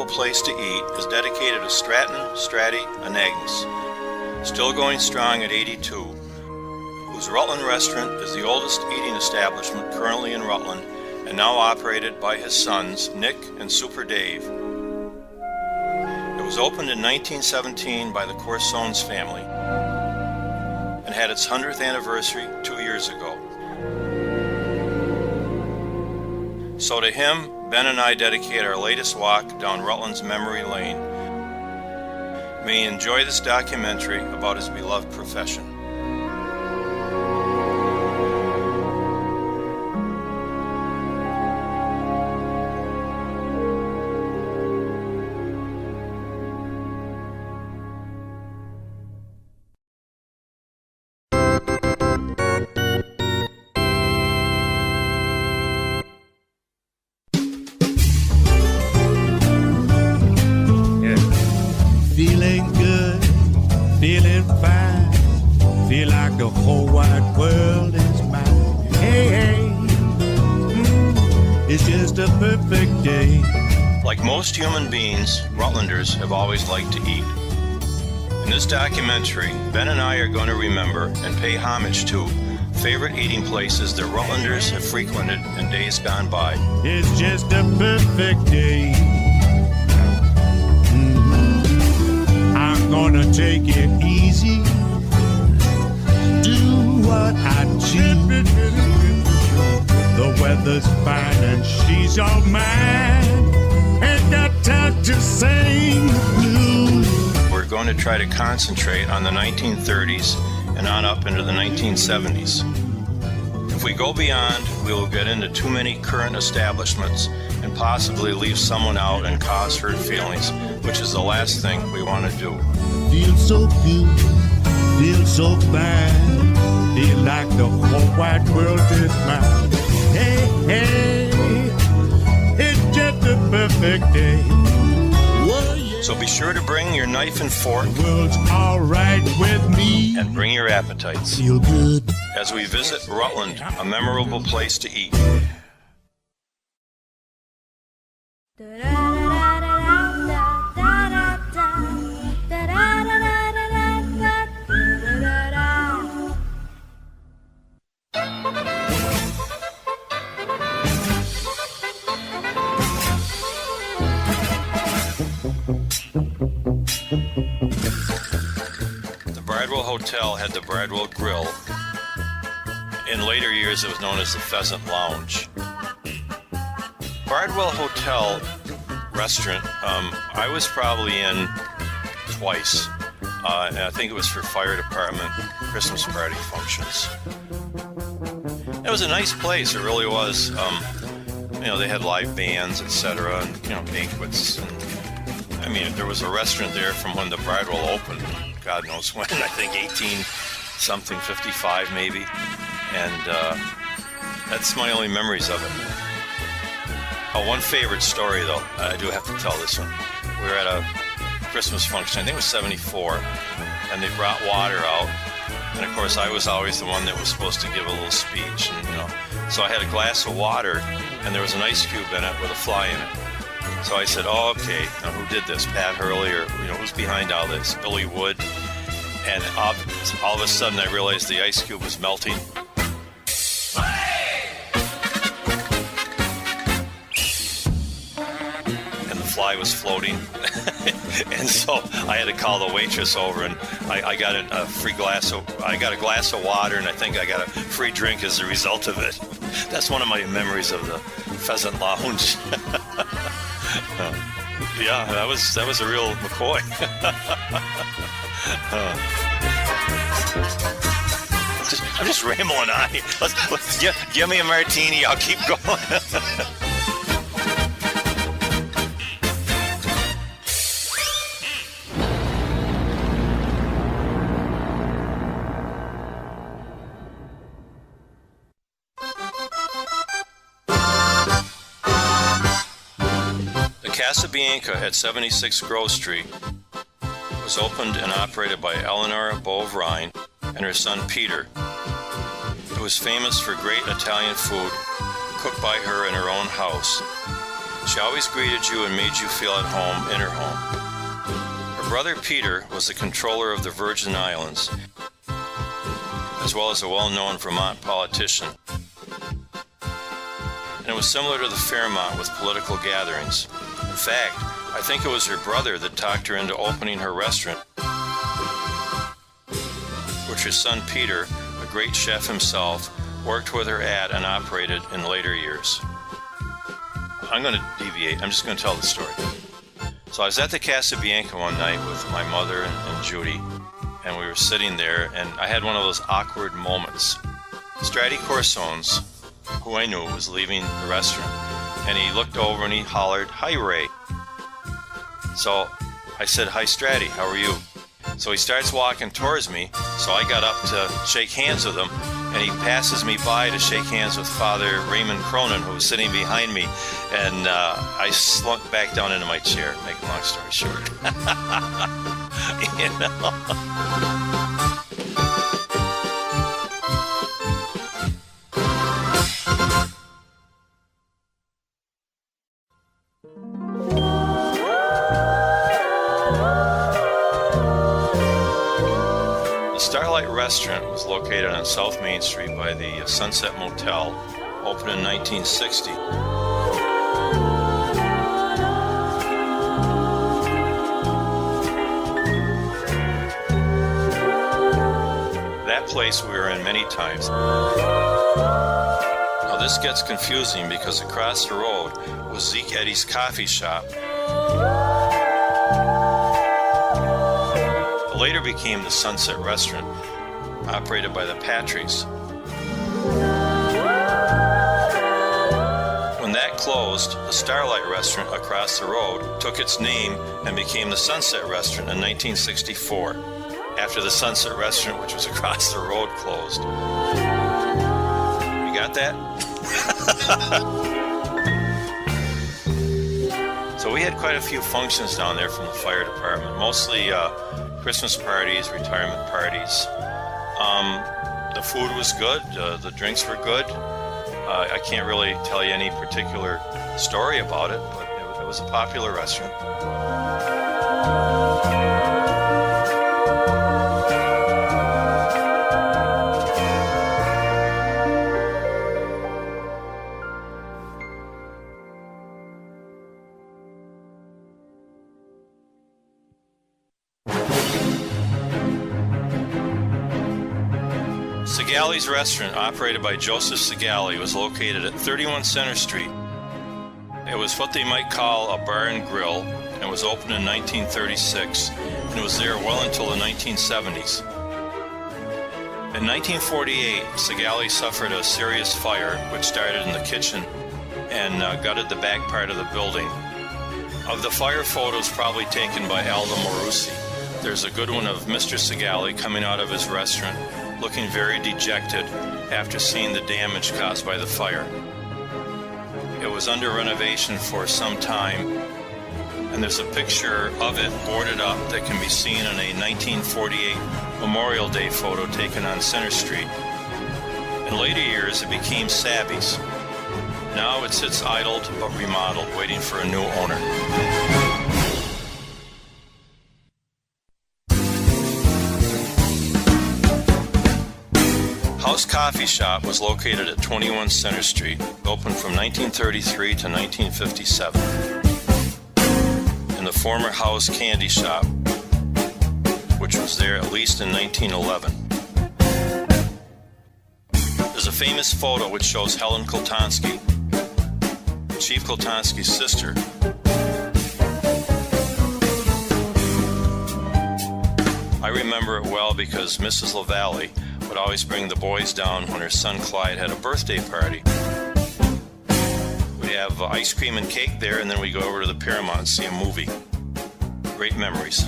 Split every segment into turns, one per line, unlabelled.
memorable place to eat is dedicated to Stratton, Stratti, and Agnes, still going strong at 82, whose Rutland restaurant is the oldest eating establishment currently in Rutland and now operated by his sons, Nick and Super Dave. It was opened in 1917 by the Corsones family and had its 100th anniversary 2 years ago. So to him, Ben and I dedicate our latest walk down Rutland's memory lane. May you enjoy this documentary about his beloved profession.
Feeling good, feeling fine, feel like the whole wide world is mine. Hey, hey, it's just a perfect day.
Like most human beings, Rutlanders have always liked to eat. In this documentary, Ben and I are going to remember and pay homage to favorite eating places that Rutlanders have frequented in days gone by.
It's just a perfect day. I'm gonna take it easy, do what I choose. The weather's fine and she's all mine. Ain't got time to sing the blues.
We're going to try to concentrate on the 1930s and on up into the 1970s. If we go beyond, we will get into too many current establishments and possibly leave someone out and cause hurt feelings, which is the last thing we want to do.
Feel so good, feel so fine, feel like the whole wide world is mine. Hey, hey, it's just a perfect day. Whoa, yeah.
So be sure to bring your knife and fork.
The world's all right with me.
And bring your appetites.
Feel good.
As we visit Rutland, a memorable place to eat. The Bridewell Hotel had the Bridewell Grill. In later years, it was known as the Pheasant Lounge. Bridewell Hotel restaurant, I was probably in twice. And I think it was for fire department Christmas party functions. It was a nice place, it really was. They had live bands, etc., and banquets. And, there was a restaurant there from when the Bridewell opened. God knows when. I think 55 maybe. And that's my only memories of it. One favorite story, though, I do have to tell this one. We were at a Christmas function, I think it was 74, and they brought water out. And of course, I was always the one that was supposed to give a little speech. And, so I had a glass of water, and there was an ice cube in it with a fly in it. So I said, oh, okay, now who did this? Pat Hurley, or who's behind all this? Billy Wood. And all of a sudden, I realized the ice cube was melting. Fly was floating. And so I had to call the waitress over, and I got a free glass of water, and I think I got a free drink as a result of it. That's one of my memories of the Pheasant Lounge. Yeah, that was a real McCoy. I'm just rambling on. Let's give me a martini. I'll keep going. Casa Bianca at 76 Grove Street was opened and operated by Eleanor Bove Rhine and her son Peter. It was famous for great Italian food cooked by her in her own house. She always greeted you and made you feel at home in her home. Her brother Peter was the controller of the Virgin Islands, as well as a well-known Vermont politician. And it was similar to the Fairmont with political gatherings. In fact, I think it was her brother that talked her into opening her restaurant, which her son Peter, a great chef himself, worked with her at and operated in later years. I'm going to deviate. I'm just going to tell the story. So I was at the Casa Bianca one night with my mother and Judy, and we were sitting there, and I had one of those awkward moments. Stratty Corsones, who I knew, was leaving the restaurant, and he looked over and he hollered, "Hi, Ray." So I said, "Hi, Stratty, how are you?" So he starts walking towards me, so I got up to shake hands with him, and he passes me by to shake hands with Father Raymond Cronin, who was sitting behind me, and I slunk back down into my chair, make a long story short. You know? Starlight Restaurant was located on South Main Street by the Sunset Motel, opened in 1960. That place we were in many times. Now this gets confusing because across the road was Zeke Eddy's coffee shop. Later became the Sunset Restaurant, operated by the Patricks. When that closed, the Starlight Restaurant across the road took its name and became the Sunset Restaurant in 1964, after the Sunset Restaurant, which was across the road, closed. You got that? So we had quite a few functions down there from the fire department, mostly Christmas parties, retirement parties. The food was good, the drinks were good. I can't really tell you any particular story about it, but it was a popular restaurant. Segali's restaurant, operated by Joseph Segali, was located at 31 Center Street. It was what they might call a bar and grill, and was opened in 1936, and it was there well until the 1970s. In 1948, Segali suffered a serious fire, which started in the kitchen and gutted the back part of the building. Of the fire photos probably taken by Aldo Morusi, there's a good one of Mr. Segali coming out of his restaurant, looking very dejected after seeing the damage caused by the fire. It was under renovation for some time, and there's a picture of it boarded up that can be seen in a 1948 Memorial Day photo taken on Center Street. In later years, it became Sabby's. Now it sits idled but remodeled, waiting for a new owner. House Coffee Shop was located at 21 Center Street, opened from 1933 to 1957. In the former House Candy Shop, which was there at least in 1911. There's a famous photo which shows Helen Koltonsky, Chief Koltonsky's sister. I remember it well because Mrs. LaValle would always bring the boys down when her son Clyde had a birthday party. We'd have ice cream and cake there, and then we'd go over to the Paramount and see a movie. Great memories.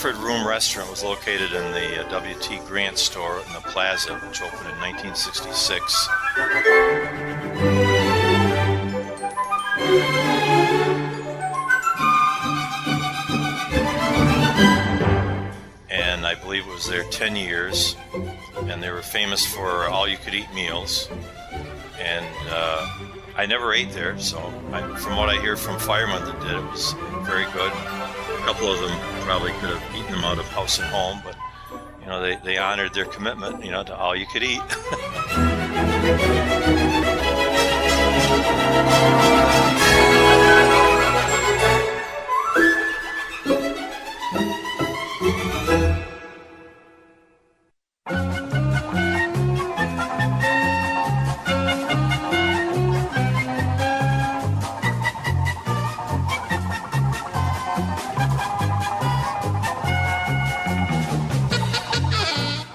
Comfort Room Restaurant was located in the W.T. Grant store in the Plaza, which opened in 1966. And I believe it was there 10 years, and they were famous for all-you-could-eat meals. And I never ate there, so from what I hear from firemen that did, it was very good. A couple of them probably could have eaten them out of house and home, but you know, they honored their commitment, you know, to all you could eat.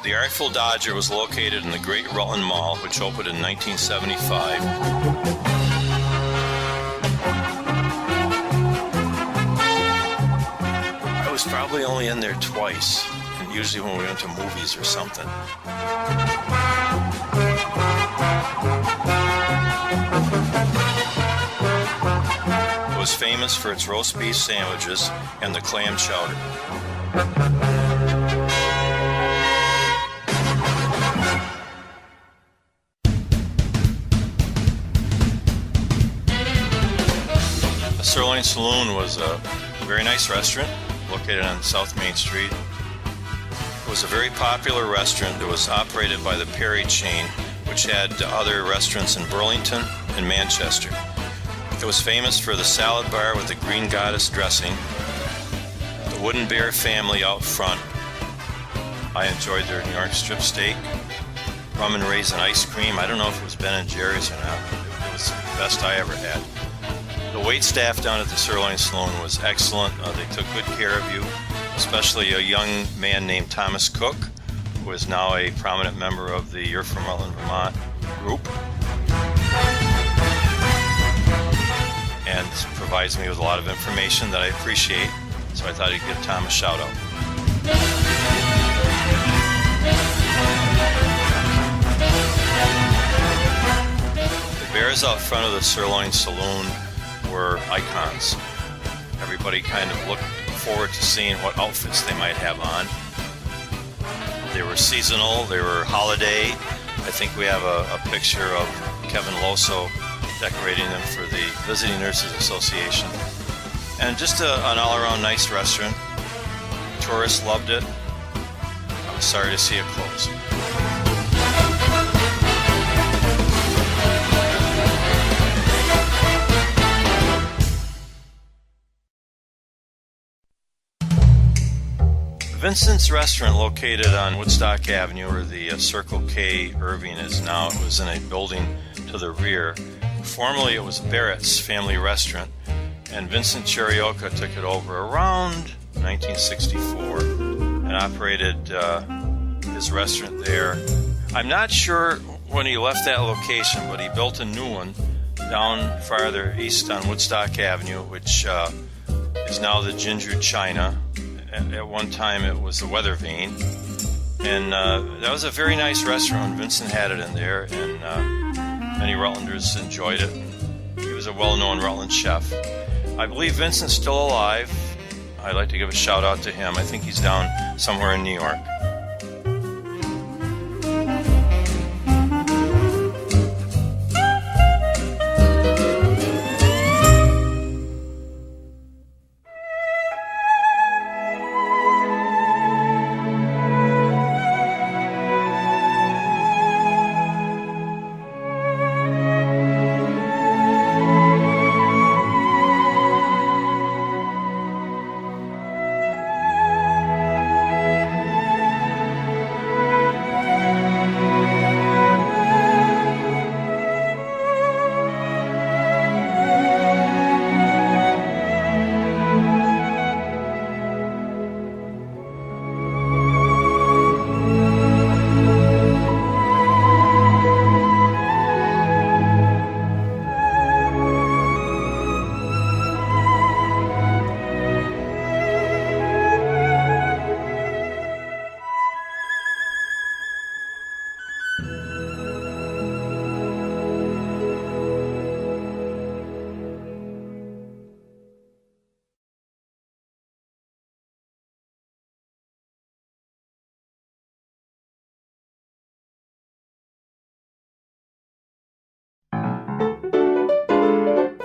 The Artful Dodger was located in the Great Rutland Mall, which opened in 1975. I was probably only in there twice, and usually when we went to movies or something. It was famous for its roast beef sandwiches and the clam chowder. The Sirloin Saloon was a very nice restaurant located on South Main Street. It was a very popular restaurant that was operated by the Perry chain, which had other restaurants in Burlington and Manchester. It was famous for the salad bar with the green goddess dressing, the Wooden Bear family out front. I enjoyed their New York strip steak, rum and raisin ice cream. I don't know if it was Ben & Jerry's or not, but it was the best I ever had. The wait staff down at the Sirloin Saloon was excellent. They took good care of you, especially a young man named Thomas Cook, who is now a prominent member of the You're from Rutland, Vermont group, and provides me with a lot of information that I appreciate, so I thought I'd give Tom a shout out. The bears out front of the Sirloin Saloon were icons. Everybody kind of looked forward to seeing what outfits they might have on. They were seasonal, they were holiday. I think we have a picture of Kevin Loso decorating them for the Visiting Nurses Association. And just an all-around nice restaurant. Tourists loved it. I was sorry to see it close. Vincent's Restaurant, located on Woodstock Avenue, where the Circle K Irving is now, it was in a building to the rear. Formerly, it was Barrett's family restaurant, and Vincent Cherioka took it over around 1964 and operated his restaurant there. I'm not sure when he left that location, but he built a new one down farther east on Woodstock Avenue, which is now the Ginger China. At one time it was the Weather Vane, and that was a very nice restaurant. Vincent had it in there, and many Rutlanders enjoyed it. He was a well-known Rutland chef. I believe Vincent's still alive. I'd like to give a shout out to him. I think he's down somewhere in New York.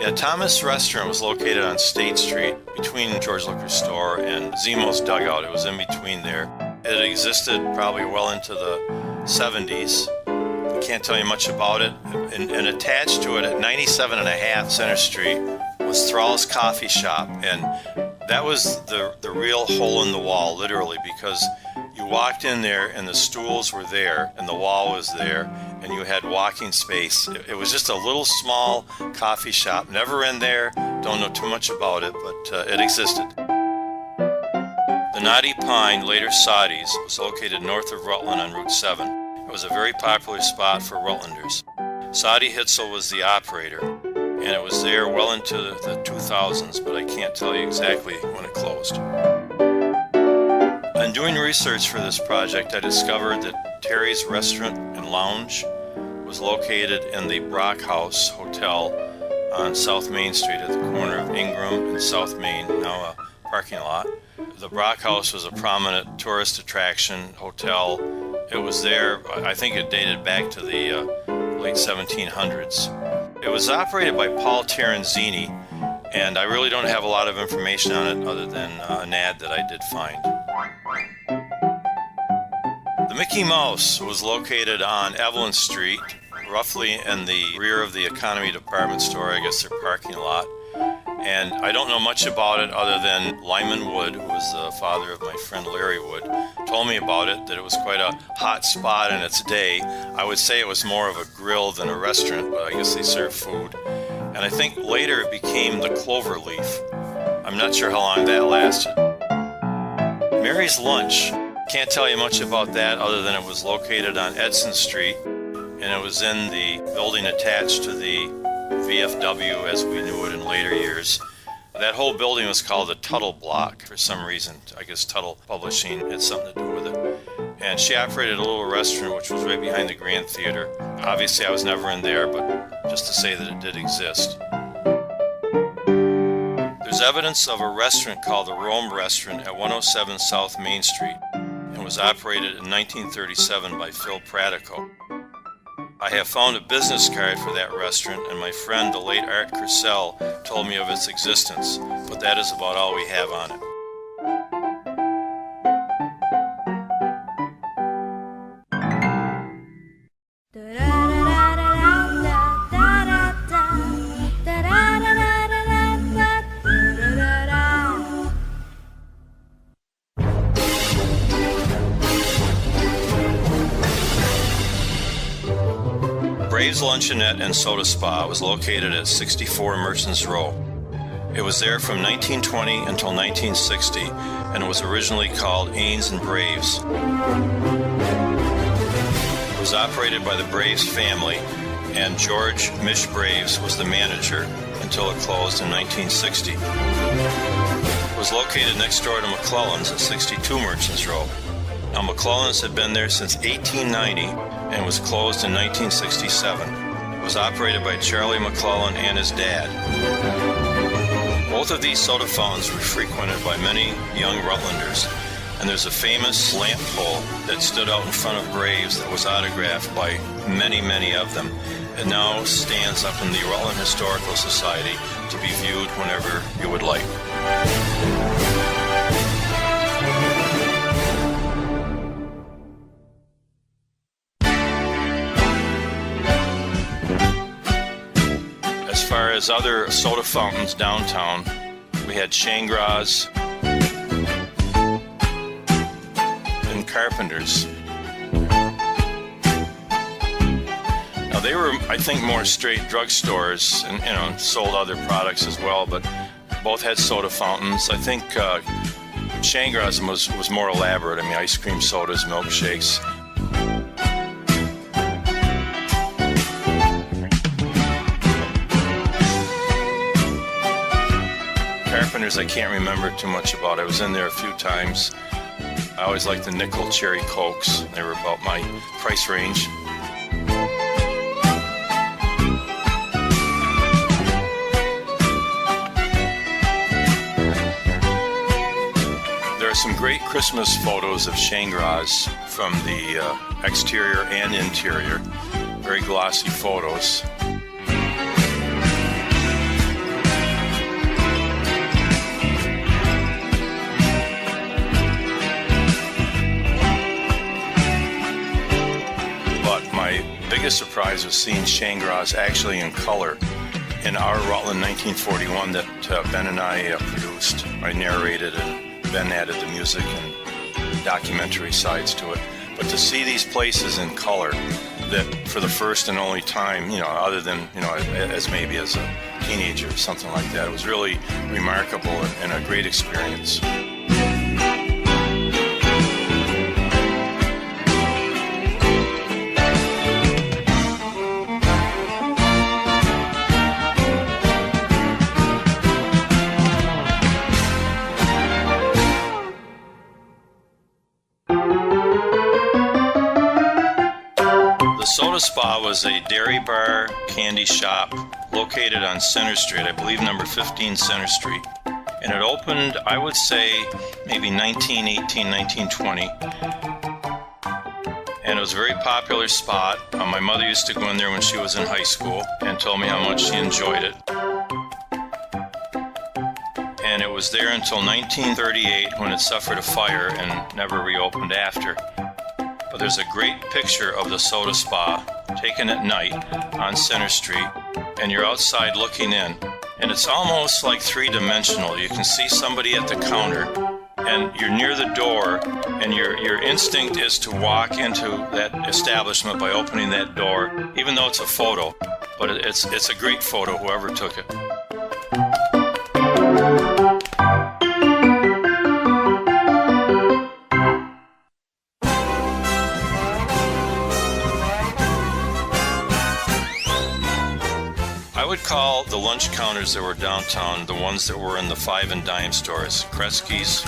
Yeah, Thomas Restaurant was located on State Street between George Liquor Store and Zemo's Dugout. It was in between there. It existed probably well into the 70s. I can't tell you much about it. And attached to it at 97.5 Center Street was Thrall's Coffee Shop. And that was the real hole in the wall, literally, because you walked in there and the stools were there and the wall was there and you had walking space. It was just a little small coffee shop. Never in there, don't know too much about it, but it existed. The Knotty Pine, later Sadi's, was located north of Rutland on Route 7. It was a very popular spot for Rutlanders. Sadi Hitzel was the operator, and it was there well into the 2000s, but I can't tell you exactly when it closed. In doing research for this project, I discovered that Terry's Restaurant and Lounge was located in the Brock House Hotel on South Main Street at the corner of Ingram and South Main, now a parking lot. The Brock House was a prominent tourist attraction hotel. It was there, I think it dated back to the late 1700s. It was operated by Paul Terenzini, and I really don't have a lot of information on it other than an ad that I did find. The Mickey Mouse was located on Evelyn Street, roughly in the rear of the Economy Department Store, I guess their parking lot. And I don't know much about it other than Lyman Wood, who was the father of my friend Larry Wood, told me about it, that it was quite a hot spot in its day. I would say it was more of a grill than a restaurant, but I guess they served food. And I think later it became the Cloverleaf. I'm not sure how long that lasted. Mary's Lunch. Can't tell you much about that other than it was located on Edson Street, and it was in the building attached to the VFW as we knew it in later years. That whole building was called the Tuttle Block for some reason. I guess Tuttle Publishing had something to do with it. And she operated a little restaurant which was right behind the Grand Theater. Obviously I was never in there, but just to say that it did exist. There's evidence of a restaurant called the Rome Restaurant at 107 South Main Street and was operated in 1937 by Phil Pratico. I have found a business card for that restaurant, and my friend, the late Art Cursell, told me of its existence, but that is about all we have on it. Braves Luncheonette and Soda Spa was located at 64 Merchants Row. It was there from 1920 until 1960 and was originally called Ains and Braves. It was operated by the Braves family, and George Mish Braves was the manager until it closed in 1960. It was located next door to McClellan's at 62 Merchants Row. Now, McClellan's had been there since 1890 and was closed in 1967. It was operated by Charlie McClellan and his dad. Both of these soda fountains were frequented by many young Rutlanders, and there's a famous lamp pole that stood out in front of Braves that was autographed by many, many of them. It now stands up in the Rutland Historical Society to be viewed whenever you would like. As far as other soda fountains downtown, we had Shangraws and Carpenter's. Now they were, I think, more straight drugstores and sold other products as well, but both had soda fountains. I think Shangraws was more elaborate. I mean, ice cream sodas, milkshakes. Carpenter's I can't remember too much about. I was in there a few times. I always liked the nickel cherry Cokes. They were about my price range. There are some great Christmas photos of Shangraws from the exterior and interior. Very glossy photos. biggest surprise was seeing Shangraws actually in color in our Rutland 1941 that Ben and I produced. I narrated and Ben added the music and documentary sides to it. But to see these places in color, that for the first and only time, other than, as maybe as a teenager or something like that, it was really remarkable and a great experience. The Soda Spa was a dairy bar, candy shop located on Center Street, I believe number 15 Center Street. And it opened, I would say, maybe 1918, 1920. And it was a very popular spot. My mother used to go in there when she was in high school and told me how much she enjoyed it. And it was there until 1938 when it suffered a fire and never reopened after. But there's a great picture of the Soda Spa taken at night on Center Street, and you're outside looking in, and it's almost like three-dimensional. You can see somebody at the counter, and you're near the door, and your instinct is to walk into that establishment by opening that door, even though it's a photo. But it's a great photo, whoever took it. I would call the lunch counters that were downtown the ones that were in the 5 and dime stores. Kresge's,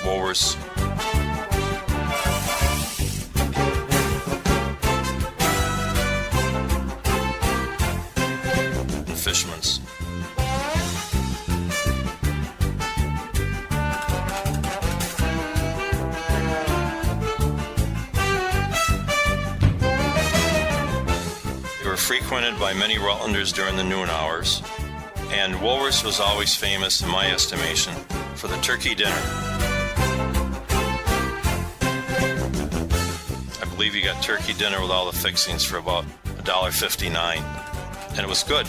Woolworths, Fishman's. Frequented by many Rutlanders during the noon hours, and Woolworths was always famous, in my estimation, for the turkey dinner. I believe you got turkey dinner with all the fixings for about $1.59, and it was good.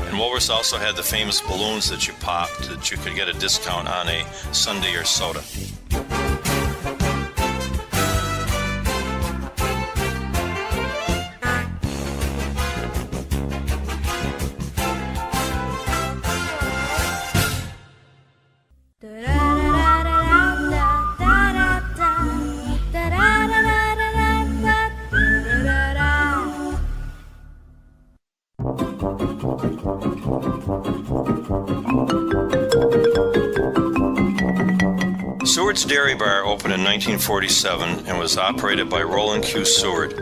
And Woolworths also had the famous balloons that you popped that you could get a discount on a sundae or soda. Sewards Dairy Bar opened in 1947 and was operated by Roland Q. Seward.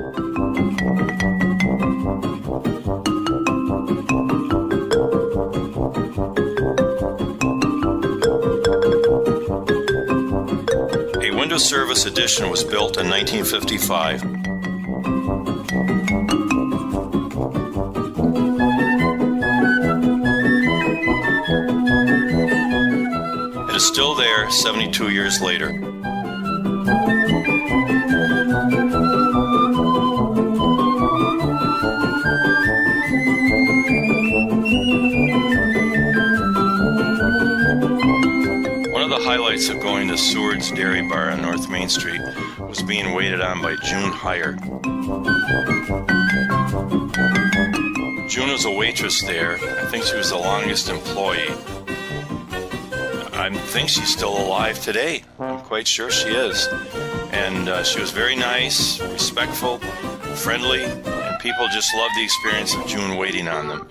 A window service addition was built in 1955. It is still there 72 years later. One of the highlights of going to Sewards Dairy Bar on North Main Street was being waited on by June Heyer. June was a waitress there. I think she was the longest employee. I think she's still alive today. I'm quite sure she is. And she was very nice, respectful, friendly, and people just loved the experience of June waiting on them.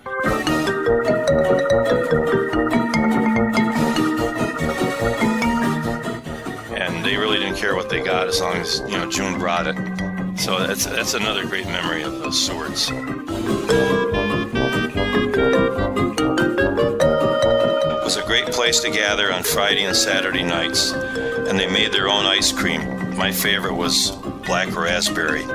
And they really didn't care what they got as long as, June brought it. So that's another great memory of the Sewards. It was a great place to gather on Friday and Saturday nights, and they made their own ice cream. My favorite was black raspberry.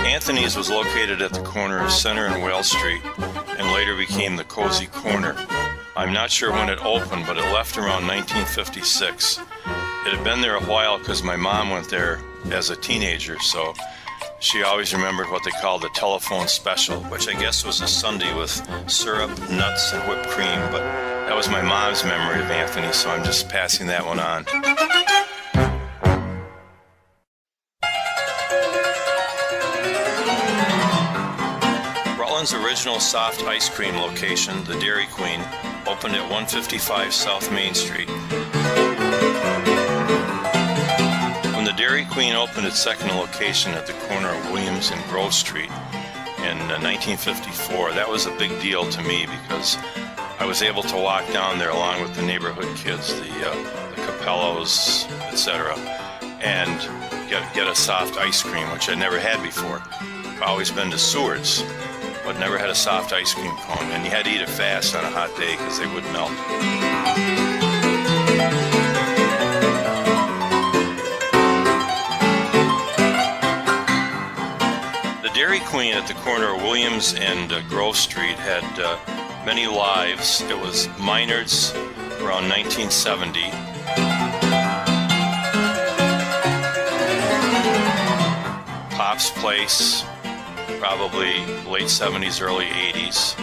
Anthony's was located at the corner of Center and Wales Street and later became the Cozy Corner. I'm not sure when it opened, but it left around 1956. It had been there a while because my mom went there as a teenager, so she always remembered what they called the telephone special, which I guess was a sundae with syrup, nuts, and whipped cream, but that was my mom's memory of Anthony, so I'm just passing that one on. Rutland's original soft ice cream location, the Dairy Queen, opened at 155 South Main Street. When the Dairy Queen opened its second location at the corner of Williams and Grove Street in 1954, that was a big deal to me because I was able to walk down there along with the neighborhood kids, the Capellos, etc., and get a soft ice cream, which I'd never had before. I've always been to Sewards, but never had a soft ice cream cone, and you had to eat it fast on a hot day because they would melt. The Dairy Queen at the corner of Williams and Grove Street had many lives. It was Minard's around 1970. Pop's Place, probably late 70s, early 80s,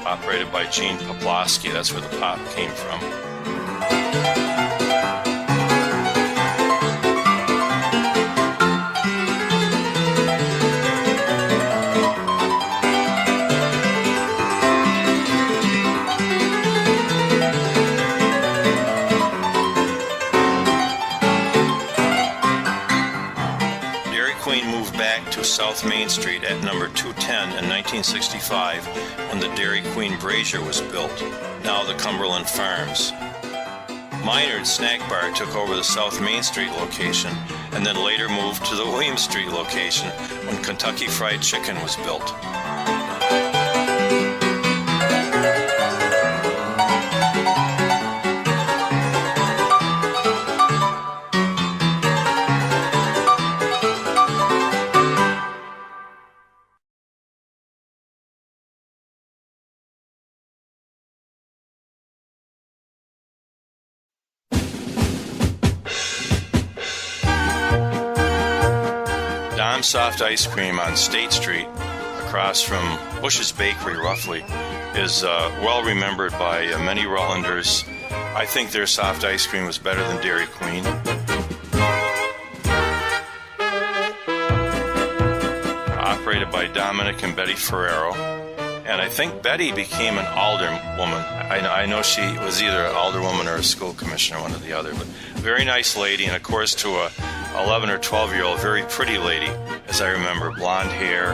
operated by Gene Poplawski. That's where the pop came from. South Main Street at number 210 in 1965 when the Dairy Queen Brazier was built, now the Cumberland Farms. Minard's Snack Bar took over the South Main Street location and then later moved to the William Street location when Kentucky Fried Chicken was built. Dom's Soft Ice Cream on State Street, across from Bush's Bakery, roughly, is well remembered by many Rutlanders. I think their soft ice cream was better than Dairy Queen. Operated by Dominic and Betty Ferrero. And I think Betty became an alderwoman. I know she was either an alderwoman or a school commissioner, one or the other. But very nice lady, and of course to a 11 or 12-year-old, very pretty lady, as I remember, blonde hair.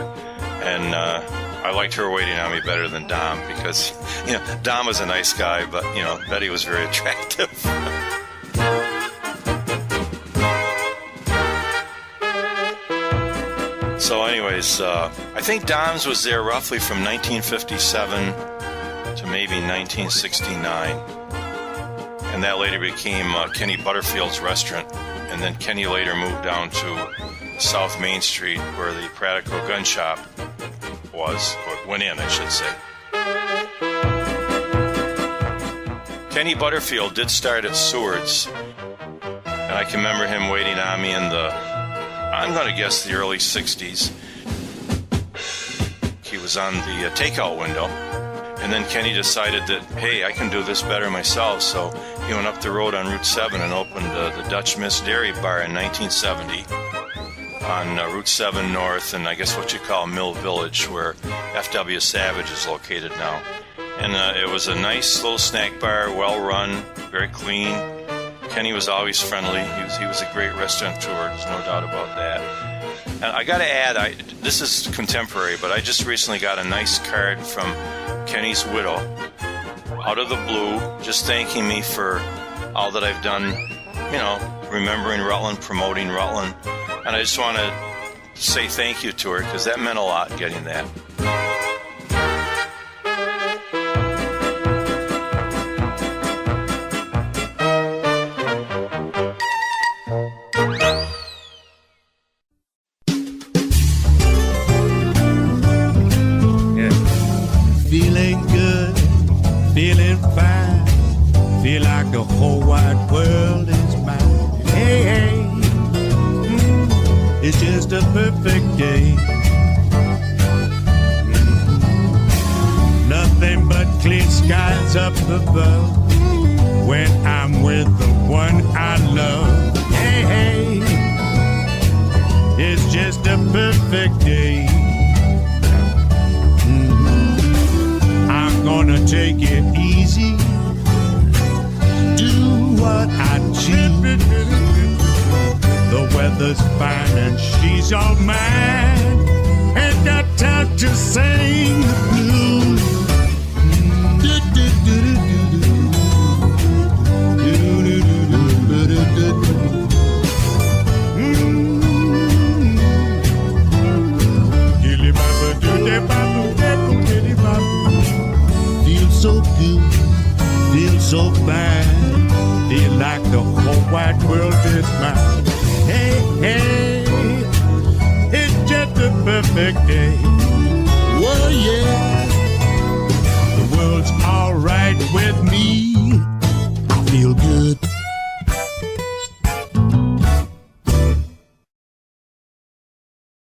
And I liked her waiting on me better than Dom because, Dom was a nice guy, but, Betty was very attractive. So anyways, I think Dom's was there roughly from 1957 to maybe 1969. And that later became Kenny Butterfield's restaurant. And then Kenny later moved down to South Main Street where the Pratico Gun Shop was, or went in, I should say. Kenny Butterfield did start at Sewards. And I can remember him waiting on me in I'm going to guess the early 60s. He was on the takeout window. And then Kenny decided that, hey, I can do this better myself. So he went up the road on Route 7 and opened the Dutch Miss Dairy Bar in 1970 on Route 7 North, and I guess what you call Mill Village, where F.W. Savage is located now. And it was a nice little snack bar, well run, very clean. Kenny was always friendly. He was a great restaurateur, there's no doubt about that. And I got to add, this is contemporary, but I just recently got a nice card from Kenny's widow, out of the blue, just thanking me for all that I've done, you know, remembering Rutland, promoting Rutland. And I just want to say thank you to her, because that meant a lot, getting that.
Feeling good, feeling fine, feel like the whole wide world is mine. Hey, hey, it's just a perfect day. Nothing but clear skies up above when I'm with the one I love. Hey, hey, it's just a perfect day. Gonna take it easy, do what I choose. The weather's fine and she's all mine. Ain't got time to sing the blues. So good, feel so fine, feel like the whole wide world is mine. Hey, hey, it's just a perfect day. Whoa, yeah, the world's all right with me.